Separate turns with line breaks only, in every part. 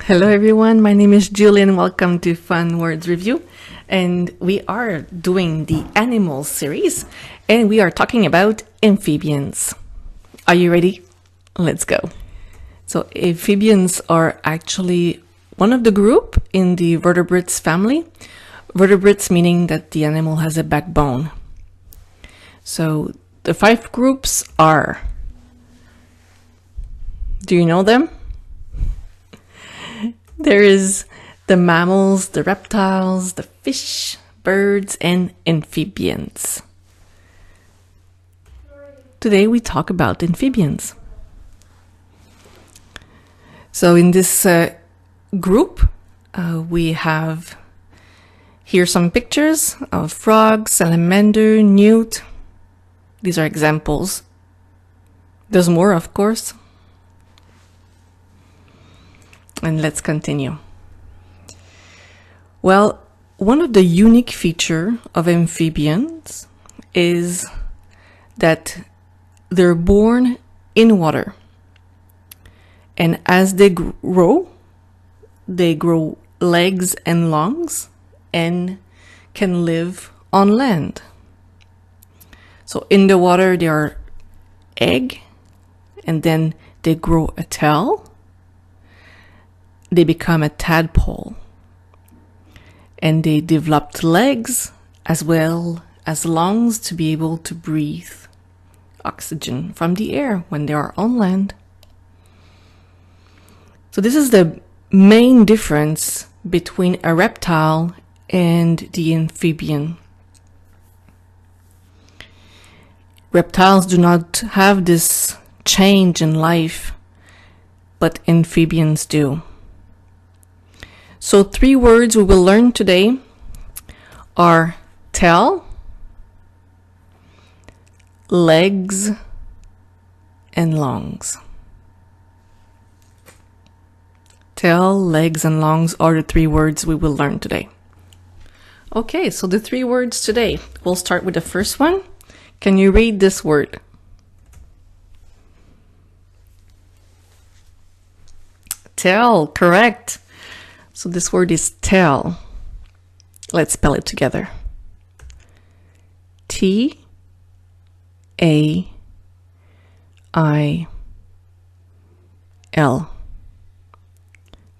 Hello everyone, my name is Julian. Welcome to Fun Words Review. And we are doing the animal series and we are talking about amphibians. Are you ready? Let's go. So amphibians are actually one of the group in the vertebrates family. Vertebrates meaning that the animal has a backbone. So the 5 groups are, do you know them? There is the mammals, the reptiles, the fish, birds, and amphibians. Today we talk about amphibians. So in this group, we have here some pictures of frog, salamander, newt. These are examples. There's more, of course. And let's continue. Well, one of the unique features of amphibians is that they're born in water. And as they grow legs and lungs and can live on land. So in the water, they are egg, and then they grow a tail. They become a tadpole, and they developed legs as well as lungs to be able to breathe oxygen from the air when they are on land. So this is the main difference between a reptile and the amphibian. Reptiles do not have this change in life, but amphibians do. So 3 words we will learn today are tail, legs, and lungs. Tail, legs, and lungs are the 3 words we will learn today. Okay, so the 3 words today. We'll start with the first one. Can you read this word? Tail, correct. So this word is tail. Let's spell it together. T-A-I-L.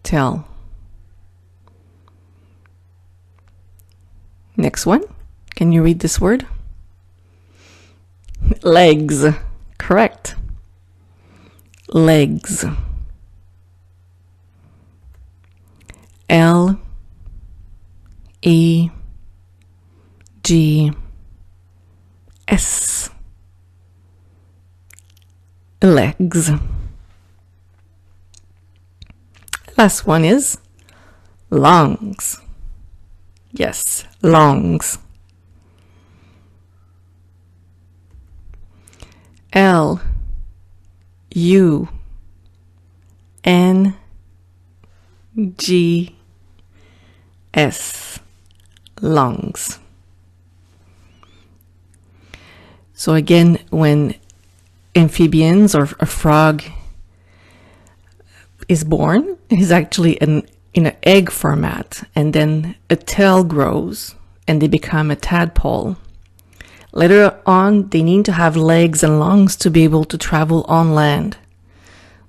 Tail. Next one. Can you read this word? Legs. Correct. Legs. L-E-G-S. Legs. Last one is lungs. Yes, lungs. L-U-N-G-S. Lungs. So again, when amphibians or a frog is born, it's actually in an egg format, and then a tail grows and they become a tadpole. Later on, they need to have legs and lungs to be able to travel on land.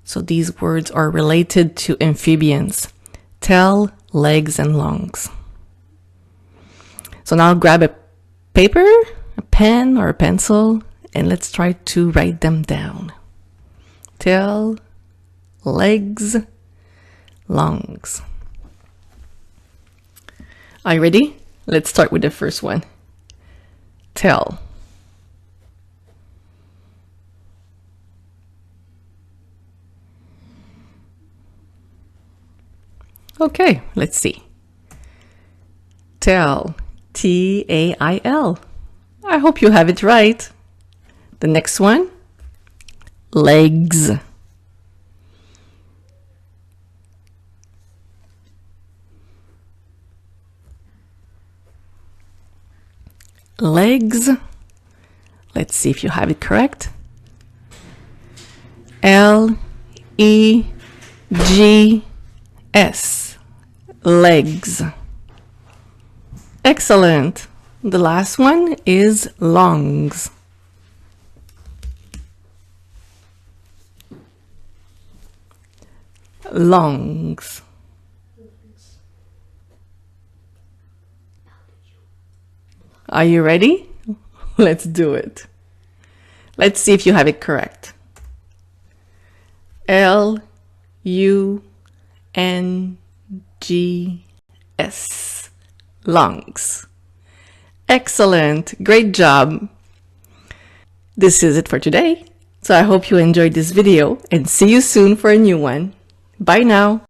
So these words are related to amphibians. Tail, legs, and lungs. So now grab a paper, a pen, or a pencil, and let's try to write them down. Tail, legs, lungs. Are you ready? Let's start with the first one. Tail. Okay, let's see. Tail. T-A-I-L. I hope you have it right. The next one. Legs. Legs. Let's see if you have it correct. L-E-G S, legs. Excellent. The last one is lungs. Lungs. Are you ready? Let's do it. Let's see if you have it correct. L-U-N-G-S. Lungs. Excellent. Great job. This is it for today. So I hope you enjoyed this video and see you soon for a new one. Bye now.